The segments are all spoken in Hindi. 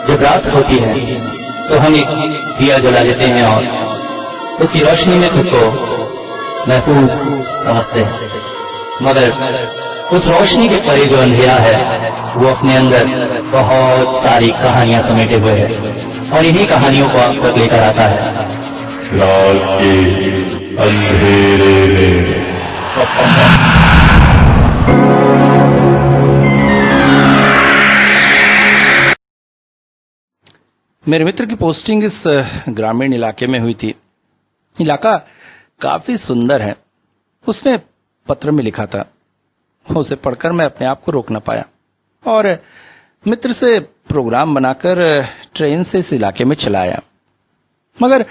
जब रात होती है तो हम एक दिया जला लेते हैं और उसकी रोशनी में खुद को महफूज समझते हैं, मगर उस रोशनी के परे जो अंधेरा है वो अपने अंदर बहुत सारी कहानियां समेटे हुए है और इन्हीं कहानियों को आप तक लेकर आता है रात के अंधेरे में। मेरे मित्र की पोस्टिंग इस ग्रामीण इलाके में हुई थी। इलाका काफी सुंदर है। उसने पत्र में लिखा था। उसे पढ़कर मैं अपने आप को रोक न पाया और मित्र से प्रोग्राम बनाकर ट्रेन से इस इलाके में चला आया। मगर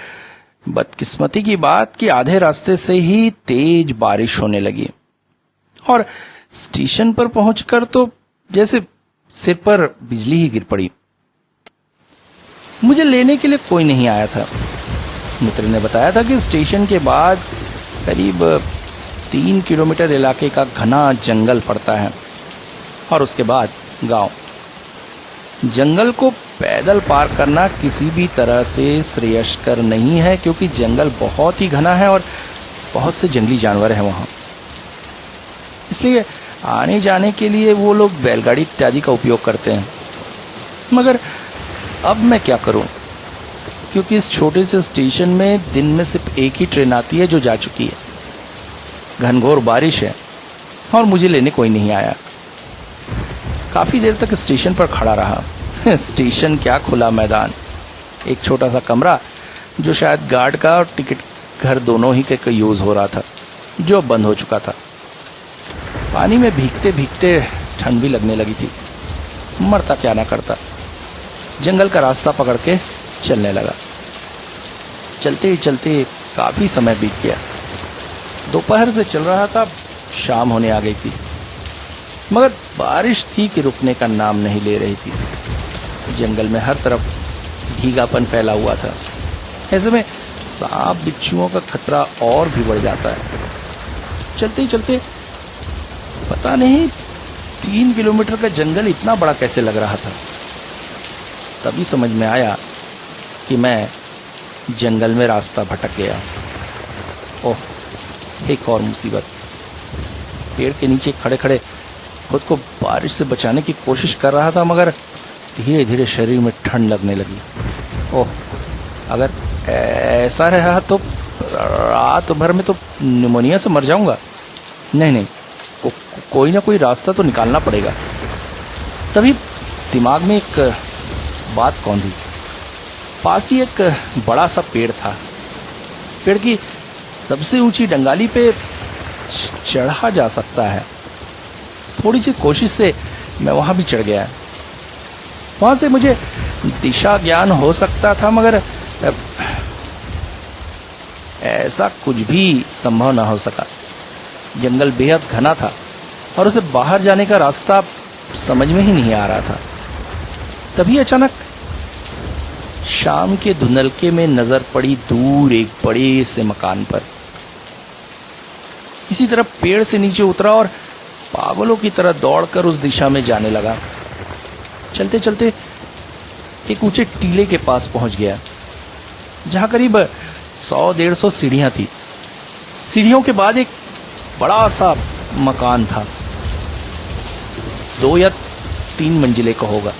बदकिस्मती की बात कि आधे रास्ते से ही तेज बारिश होने लगी और स्टेशन पर पहुंचकर तो जैसे सिर पर बिजली ही गिर पड़ी। मुझे लेने के लिए कोई नहीं आया था। मित्र ने बताया था कि स्टेशन के बाद करीब 3 किलोमीटर इलाके का घना जंगल पड़ता है और उसके बाद गांव। जंगल को पैदल पार करना किसी भी तरह से श्रेयस्कर नहीं है क्योंकि जंगल बहुत ही घना है और बहुत से जंगली जानवर हैं वहां। इसलिए आने जाने के लिए वो लोग बैलगाड़ी इत्यादि का उपयोग करते हैं। मगर अब मैं क्या करूं, क्योंकि इस छोटे से स्टेशन में दिन में सिर्फ एक ही ट्रेन आती है जो जा चुकी है। घनघोर बारिश है और मुझे लेने कोई नहीं आया। काफी देर तक स्टेशन पर खड़ा रहा। स्टेशन क्या, खुला मैदान, एक छोटा सा कमरा जो शायद गार्ड का और टिकट घर दोनों ही के यूज हो रहा था, जो अब बंद हो चुका था। पानी में भीगते भीगते ठंड भी लगने लगी थी। मरता क्या ना करता। जंगल का रास्ता पकड़ के चलने लगा। चलते ही चलते काफी समय बीत गया। दोपहर से चल रहा था, शाम होने आ गई थी, मगर बारिश थी कि रुकने का नाम नहीं ले रही थी। जंगल में हर तरफ भीगापन फैला हुआ था। ऐसे में सांप बिच्छुओं का खतरा और भी बढ़ जाता है। चलते ही चलते पता नहीं 3 किलोमीटर का जंगल इतना बड़ा कैसे लग रहा था। तभी समझ में आया कि मैं जंगल में रास्ता भटक गया। ओह, एक और मुसीबत। पेड़ के नीचे खड़े खड़े खुद को बारिश से बचाने की कोशिश कर रहा था, मगर धीरे धीरे शरीर में ठंड लगने लगी। ओह, अगर ऐसा रहा तो रात भर में तो निमोनिया से मर जाऊंगा। नहीं, कोई ना कोई रास्ता तो निकालना पड़ेगा। तभी दिमाग में एक बात कौंधी। पास ही एक बड़ा सा पेड़ था। पेड़ की सबसे ऊंची डंगाली पे चढ़ा जा सकता है। थोड़ी सी कोशिश से मैं वहां भी चढ़ गया। वहां से मुझे दिशा ज्ञान हो सकता था, मगर ऐसा कुछ भी संभव न हो सका। जंगल बेहद घना था और उसे बाहर जाने का रास्ता समझ में ही नहीं आ रहा था। तभी अचानक शाम के धुंधलके में नजर पड़ी दूर एक बड़े से मकान पर। इसी तरह पेड़ से नीचे उतरा और पागलों की तरह दौड़कर उस दिशा में जाने लगा। चलते चलते एक ऊंचे टीले के पास पहुंच गया, जहां करीब 100-150 सीढ़ियां थी। सीढ़ियों के बाद एक बड़ा सा मकान था, 2 या 3 मंजिले का होगा।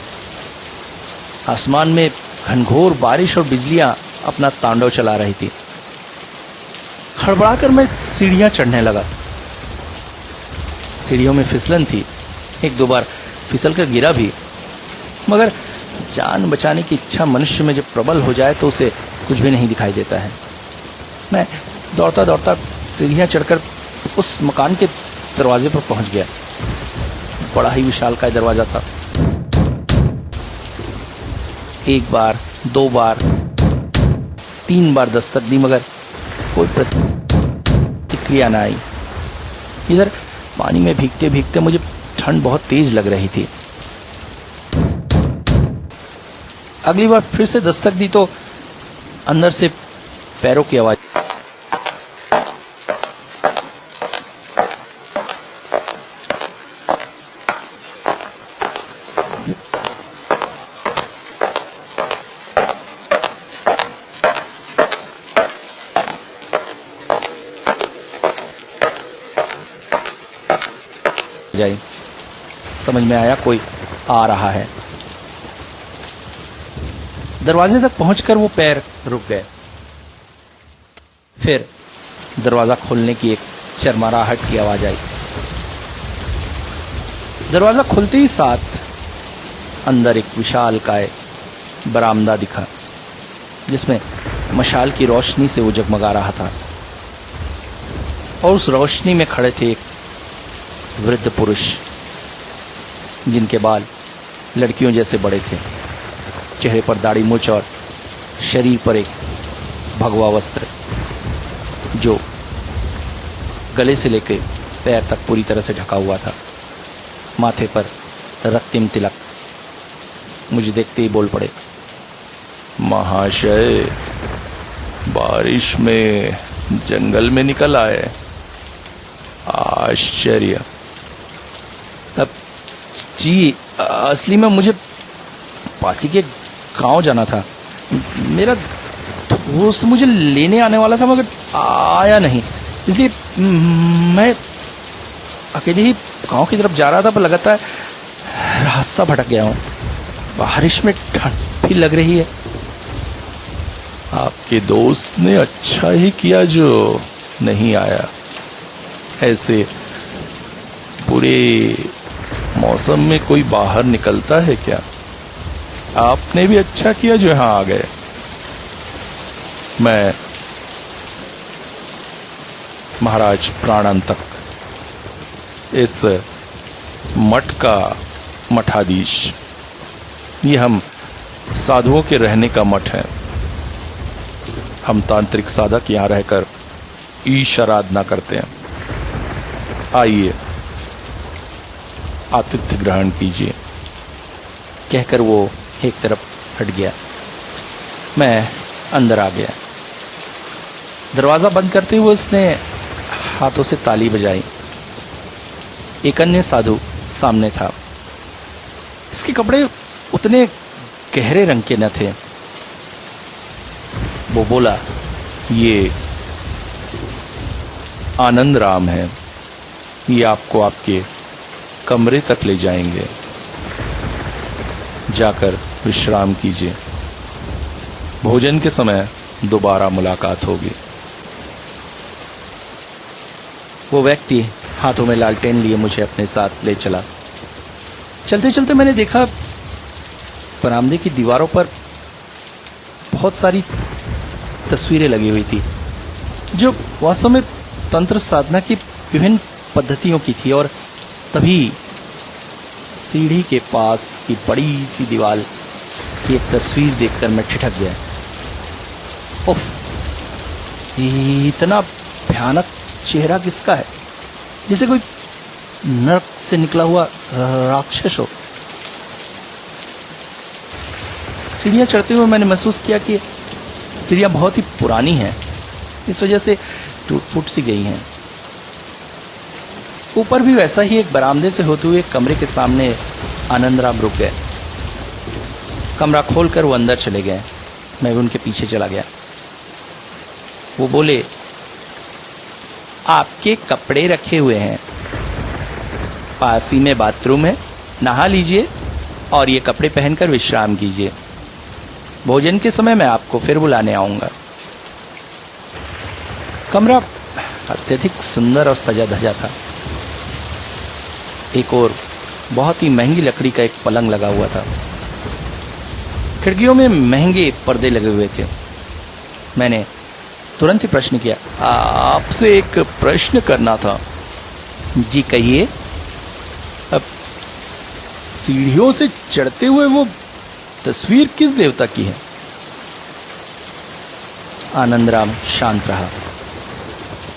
आसमान में घनघोर बारिश और बिजलियां अपना तांडव चला रही थी। हड़बड़ाकर मैं सीढ़ियां चढ़ने लगा। सीढ़ियों में फिसलन थी, 1-2 बार फिसल कर गिरा भी, मगर जान बचाने की इच्छा मनुष्य में जब प्रबल हो जाए तो उसे कुछ भी नहीं दिखाई देता है। मैं दौड़ता दौड़ता सीढ़ियां चढ़कर उस मकान के दरवाजे पर पहुंच गया। बड़ा ही विशालकाय दरवाजा था। 1 बार, 2 बार, 3 बार दस्तक दी, मगर कोई प्रतिक्रिया न आई। इधर पानी में भीगते भीगते मुझे ठंड बहुत तेज लग रही थी। अगली बार फिर से दस्तक दी तो अंदर से पैरों की आवाज। जाई। समझ में आया कोई आ रहा है। दरवाजे तक पहुंचकर वो पैर रुक गए। फिर दरवाजा खोलने की एक चरमराहट की आवाज आई। दरवाजा खुलते ही साथ अंदर एक विशालकाय बरामदा दिखा, जिसमें मशाल की रोशनी से वो जगमगा रहा था, और उस रोशनी में खड़े थे एक वृद्ध पुरुष, जिनके बाल लड़कियों जैसे बड़े थे, चेहरे पर दाढ़ी मूंछ और शरीर पर एक भगवा वस्त्र जो गले से लेकर पैर तक पूरी तरह से ढका हुआ था, माथे पर रक्तिम तिलक। मुझे देखते ही बोल पड़े, महाशय, बारिश में जंगल में निकल आए, आश्चर्य। अब जी, असली में मुझे पासी के गांव जाना था। मेरा दोस्त मुझे लेने आने वाला था, मगर आया नहीं, इसलिए मैं अकेले ही गांव की तरफ जा रहा था, पर लगातार रास्ता भटक गया हूं। बारिश में ठंड भी लग रही है। आपके दोस्त ने अच्छा ही किया जो नहीं आया। ऐसे बुरे मौसम में कोई बाहर निकलता है क्या? आपने भी अच्छा किया जो यहां आ गए। मैं महाराज प्राणांतक, इस मठ का मठाधीश। ये हम साधुओं के रहने का मठ है। हम तांत्रिक साधक यहां रहकर ईश आराधना करते हैं। आइए, आतिथ्य ग्रहण कीजिए। कहकर वो एक तरफ हट गया। मैं अंदर आ गया। दरवाजा बंद करते हुए उसने हाथों से ताली बजाई। एक अन्य साधु सामने था। इसके कपड़े उतने गहरे रंग के न थे। वो बोला, ये आनंद राम है। ये आपको आपके कमरे तक ले जाएंगे। जाकर विश्राम कीजिए। भोजन के समय दोबारा मुलाकात होगी। वो व्यक्ति हाथों में लालटेन लिए मुझे अपने साथ ले चला। चलते चलते मैंने देखा बरामदे की दीवारों पर बहुत सारी तस्वीरें लगी हुई थी, जो वास्तव में तंत्र साधना की विभिन्न पद्धतियों की थी। और तभी सीढ़ी के पास की बड़ी सी दीवार की एक तस्वीर देखकर मैं ठिठक गया। ओह, इतना भयानक चेहरा किसका है? जैसे कोई नरक से निकला हुआ राक्षस हो। सीढ़ियां चढ़ते हुए मैंने महसूस किया कि सीढ़ियां बहुत ही पुरानी हैं, इस वजह से टूट फूट सी गई हैं। ऊपर भी वैसा ही एक बरामदे से होते हुए कमरे के सामने आनंदराम रुक गए। कमरा खोलकर वो अंदर चले गए। मैं भी उनके पीछे चला गया। वो बोले, आपके कपड़े रखे हुए हैं, पास ही में बाथरूम है, नहा लीजिए और ये कपड़े पहनकर विश्राम कीजिए। भोजन के समय मैं आपको फिर बुलाने आऊंगा। कमरा अत्यधिक सुंदर और सजा धजा था। एक और बहुत ही महंगी लकड़ी का एक पलंग लगा हुआ था। खिड़कियों में महंगे पर्दे लगे हुए थे। मैंने तुरंत ही प्रश्न किया, आपसे एक प्रश्न करना था। जी कहिए। अब सीढ़ियों से चढ़ते हुए वो तस्वीर किस देवता की है? आनंदराम शांत रहा।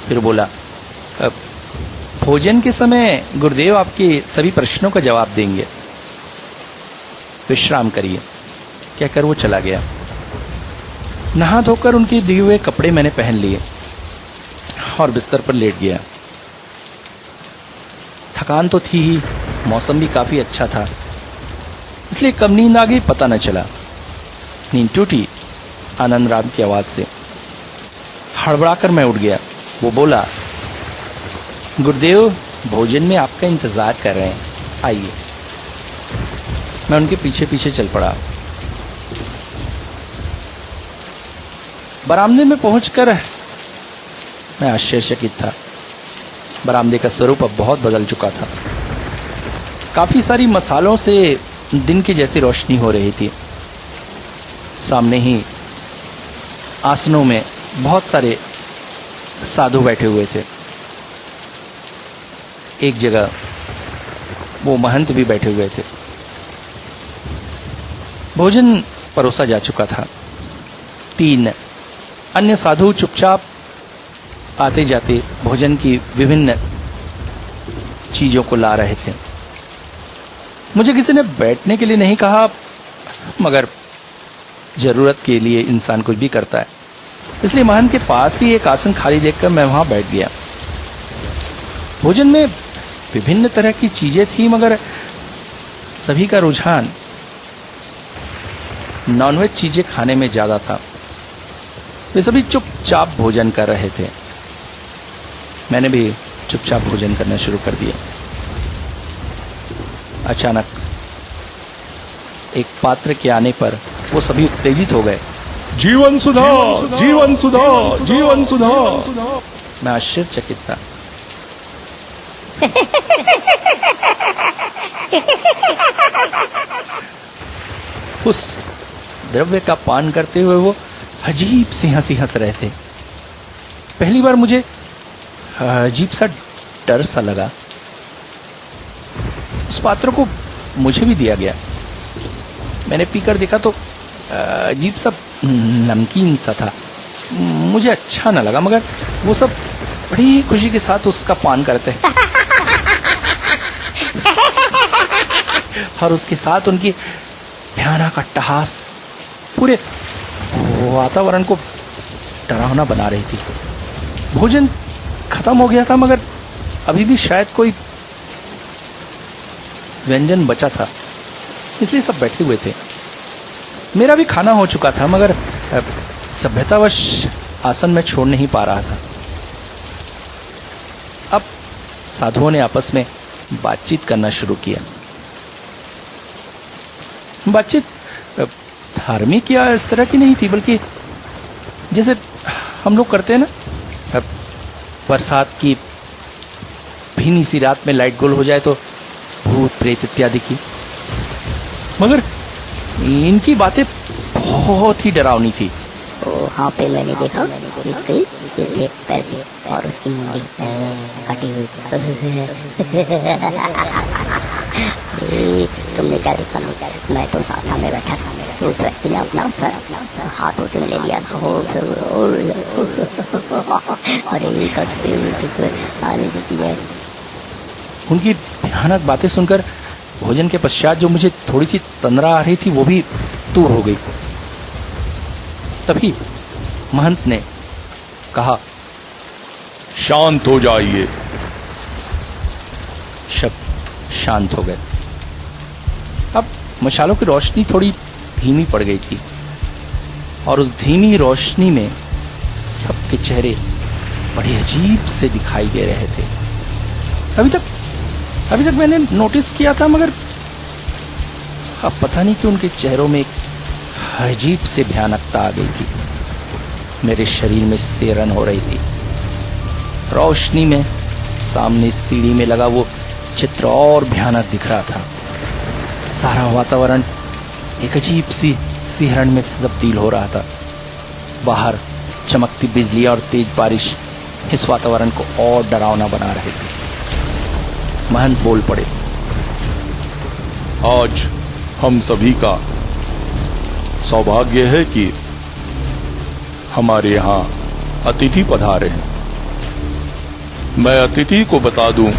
फिर बोला, अब भोजन के समय गुरुदेव आपके सभी प्रश्नों का जवाब देंगे, विश्राम करिए। कहकर वो चला गया। नहा धोकर उनके दिए हुए कपड़े मैंने पहन लिए और बिस्तर पर लेट गया। थकान तो थी ही, मौसम भी काफी अच्छा था, इसलिए कब नींद आ गई पता न चला। नींद टूटी आनंदराम की आवाज से। हड़बड़ाकर मैं उठ गया। वो बोला, गुरुदेव भोजन में आपका इंतजार कर रहे हैं, आइए। मैं उनके पीछे पीछे चल पड़ा। बरामदे में पहुंचकर मैं आश्चर्यचकित था। बरामदे का स्वरूप अब बहुत बदल चुका था। काफी सारी मसालों से दिन की जैसी रोशनी हो रही थी। सामने ही आसनों में बहुत सारे साधु बैठे हुए थे। एक जगह वो महंत भी बैठे हुए थे। भोजन परोसा जा चुका था। 3 अन्य साधु चुपचाप आते जाते भोजन की विभिन्न चीजों को ला रहे थे। मुझे किसी ने बैठने के लिए नहीं कहा, मगर जरूरत के लिए इंसान कुछ भी करता है, इसलिए महंत के पास ही एक आसन खाली देखकर मैं वहां बैठ गया। भोजन में विभिन्न तरह की चीजें थी, मगर सभी का रुझान नॉनवेज चीजें खाने में ज्यादा था। वे सभी चुपचाप भोजन कर रहे थे। मैंने भी चुपचाप भोजन करना शुरू कर दिया। अचानक एक पात्र के आने पर वो सभी उत्तेजित हो गए। जीवन सुधा, जीवन सुधा, जीवन सुधा। मैं आश्चर्यचकित था। उस द्रव्य का पान करते हुए वो अजीब सी हंसी हंस रहे थे। पहली बार मुझे अजीब सा डर सा लगा। उस पात्र को मुझे भी दिया गया। मैंने पीकर देखा तो अजीब सा नमकीन सा था। मुझे अच्छा न लगा, मगर वो सब बड़ी खुशी के साथ उसका पान करते हैं। और उसके साथ उनकी भयानक अट्टहास पूरे वातावरण को डरावना बना रही थी। भोजन खत्म हो गया था, मगर अभी भी शायद कोई व्यंजन बचा था, इसलिए सब बैठे हुए थे। मेरा भी खाना हो चुका था, मगर सभ्यतावश आसन में छोड़ नहीं पा रहा था। अब साधुओं ने आपस में बातचीत करना शुरू किया। बातचीत धार्मिक या इस तरह की नहीं थी, बल्कि जैसे हम लोग करते हैं ना, बरसात की भीनी सी रात में लाइट गोल हो जाए तो भूत प्रेत इत्यादि की। मगर इनकी बातें बहुत ही डरावनी थी। वहाँ पे मैंने देखा इसके सीधे पैर थे और उसकी मुंडी कटी हुई थी। तुमने क्या देखा? मैं तो सामने में बैठा था, तो उस व्यक्ति ने अपना सर हाथों से ले लिया था और एक आने देती है। उनकी भयानक बातें सुनकर भोजन के पश्चात जो मुझे थोड़ी सी तंद्रा आ रही थी वो भी दूर हो गई। तभी महंत ने कहा, शांत हो जाइए। शब्द शांत हो गए। अब मशालों की रोशनी थोड़ी धीमी पड़ गई थी और उस धीमी रोशनी में सबके चेहरे बड़े अजीब से दिखाई दे रहे थे। अभी तक मैंने नोटिस किया था, मगर अब पता नहीं कि उनके चेहरों में एक अजीब से भयानकता आ गई थी। मेरे शरीर में सिहरन हो रही थी। रोशनी में सामने सीढ़ी में लगा वो चित्र और भयानक दिख रहा था। सारा वातावरण एक अजीब सी सिहरन में तब्दील हो रहा था। बाहर चमकती बिजली और तेज बारिश इस वातावरण को और डरावना बना रहे थे। महंत बोल पड़े, आज हम सभी का सौभाग्य है कि हमारे यहां अतिथि पधारे हैं। मैं अतिथि को बता दूं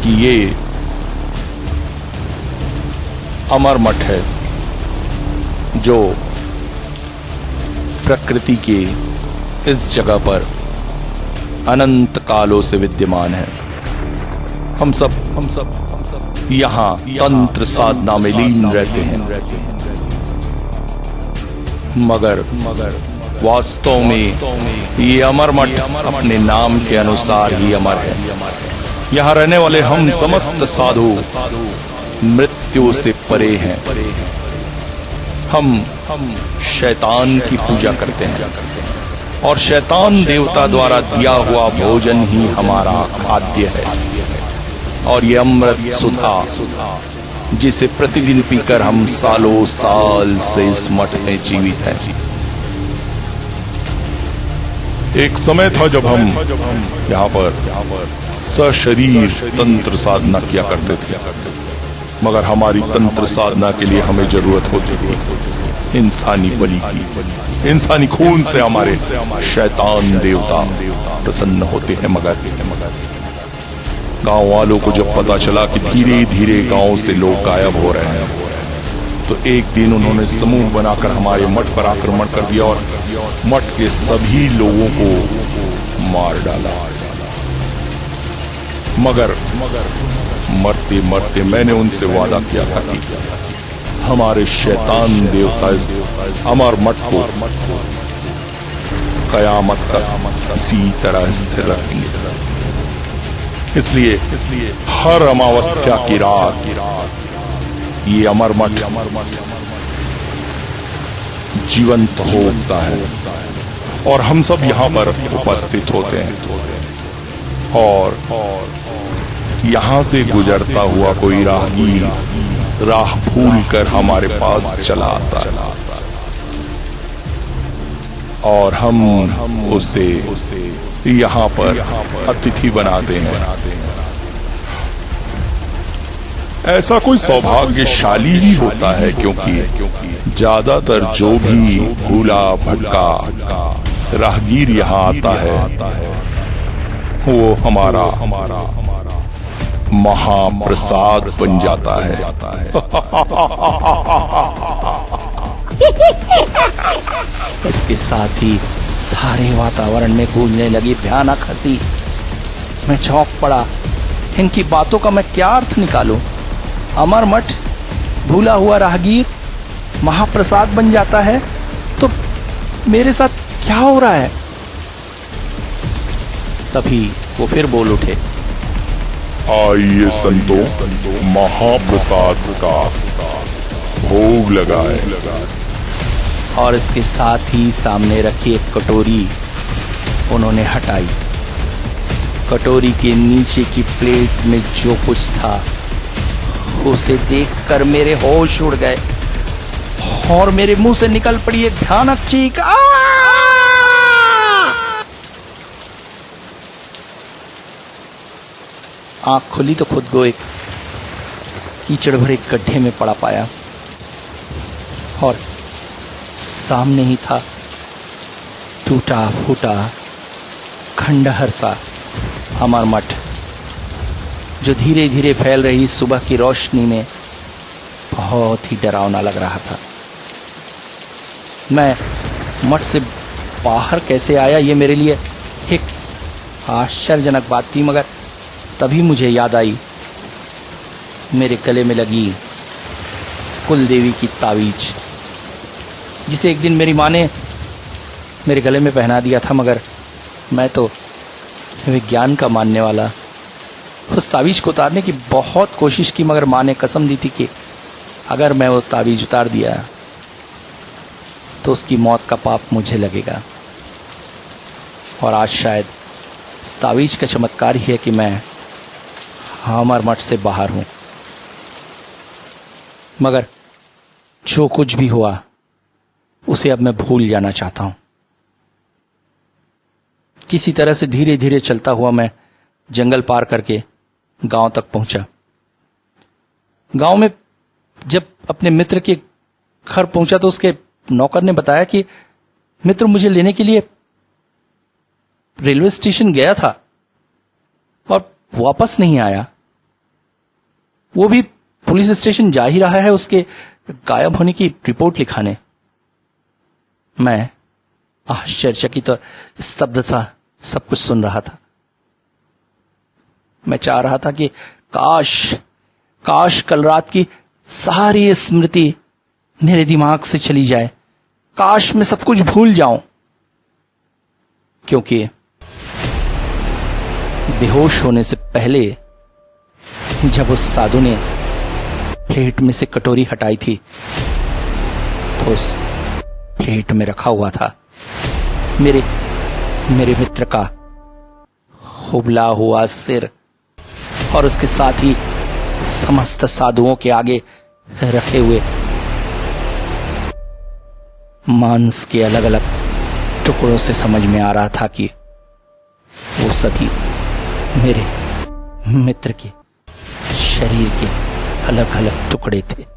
कि ये अमर मठ है, जो प्रकृति के इस जगह पर अनंत कालों से विद्यमान है। हम सब यहाँ तंत्र साधना में लीन रहते हैं, मगर वास्तव में ये अमर मठ अपने नाम के अनुसार ही अमर है। यहां रहने वाले हम समस्त साधु मृत्यु से परे हैं। हम शैतान की पूजा करते हैं और शैतान देवता द्वारा दिया हुआ भोजन ही हमारा खाद्य है। और ये अमृत सुधा जिसे प्रतिदिन पीकर हम सालों साल से इस मठ में जीवित हैं। एक समय था जब हम यहाँ पर सशरीर तंत्र साधना किया करते थे, मगर हमारी तंत्र साधना के लिए हमें जरूरत होती थी इंसानी बलि की। इंसानी खून से हमारे शैतान देवता प्रसन्न होते हैं। मगर गांव वालों को जब पता चला कि धीरे धीरे गांव से लोग गायब हो रहे हैं, तो एक दिन उन्होंने समूह बनाकर हमारे मठ पर आक्रमण कर दिया और मठ के सभी लोगों को मार डाला। मगर मरते मरते मैंने उनसे वादा किया था कि हमारे शैतान देवता इस अमर मठ को कयामत तक इसी तरह स्थिर रखेंगे। इसलिए हर अमावस्या की रात ये अमर मठ जीवंत हो उठता है और हम सब यहां पर उपस्थित होते हैं। और यहां से गुजरता हुआ कोई राहगीर राह भूल कर हमारे पास चला आता है और हम उसे यहां पर अतिथि बनाते हैं। ऐसा कोई सौभाग्यशाली ही होता है, क्योंकि ज्यादातर जो भी भूला भटका राहगीर यहाँ आता है वो हमारा महाप्रसाद बन जाता है। इसके साथ ही सारे वातावरण में गूंजने लगी भयानक हंसी। मैं चौंक पड़ा। इनकी बातों का मैं क्या अर्थ निकालूं? अमर मठ, भूला हुआ राहगीर महाप्रसाद बन जाता है, तो मेरे साथ क्या हो रहा है? तभी वो फिर बोल उठे, आइए संतों, महाप्रसाद का भोग लगाए। और इसके साथ ही सामने रखी एक कटोरी उन्होंने हटाई। कटोरी के नीचे की प्लेट में जो कुछ था उसे देखकर मेरे होश उड़ गए और मेरे मुंह से निकल पड़ी एक भयानक चीख। आंख खुली तो खुद को एक कीचड़ भरे गड्ढे में पड़ा पाया और सामने ही था टूटा फूटा खंडहर सा अमर मठ, जो धीरे धीरे फैल रही सुबह की रोशनी में बहुत ही डरावना लग रहा था। मैं मठ से बाहर कैसे आया, ये मेरे लिए एक आश्चर्यजनक बात थी। मगर तभी मुझे याद आई मेरे गले में लगी कुलदेवी की तावीज, जिसे एक दिन मेरी माँ ने मेरे गले में पहना दिया था। मगर मैं तो विज्ञान का मानने वाला, उस तावीज को उतारने की बहुत कोशिश की, मगर माँ ने कसम दी थी कि अगर मैं वो तावीज उतार दिया तो उसकी मौत का पाप मुझे लगेगा। और आज शायद इस तावीज का चमत्कार ही है कि मैं अमर मठ से बाहर हूं। मगर जो कुछ भी हुआ उसे अब मैं भूल जाना चाहता हूं। किसी तरह से धीरे धीरे चलता हुआ मैं जंगल पार करके गांव तक पहुंचा। गांव में जब अपने मित्र के घर पहुंचा तो उसके नौकर ने बताया कि मित्र मुझे लेने के लिए रेलवे स्टेशन गया था और वापस नहीं आया। वो भी पुलिस स्टेशन जा ही रहा है उसके गायब होने की रिपोर्ट लिखाने। मैं आश्चर्यचकित और स्तब्ध सा सब कुछ सुन रहा था। मैं चाह रहा था कि काश कल रात की सारी स्मृति मेरे दिमाग से चली जाए, काश मैं सब कुछ भूल जाऊं, क्योंकि बेहोश होने से पहले जब उस साधु ने प्लेट में से कटोरी हटाई थी तो उस प्लेट में रखा हुआ था मेरे मित्र का उबला हुआ सिर, और उसके साथ ही समस्त साधुओं के आगे रखे हुए मांस के अलग अलग टुकड़ों से समझ में आ रहा था कि वो सभी मेरे मित्र के शरीर के अलग अलग टुकड़े थे।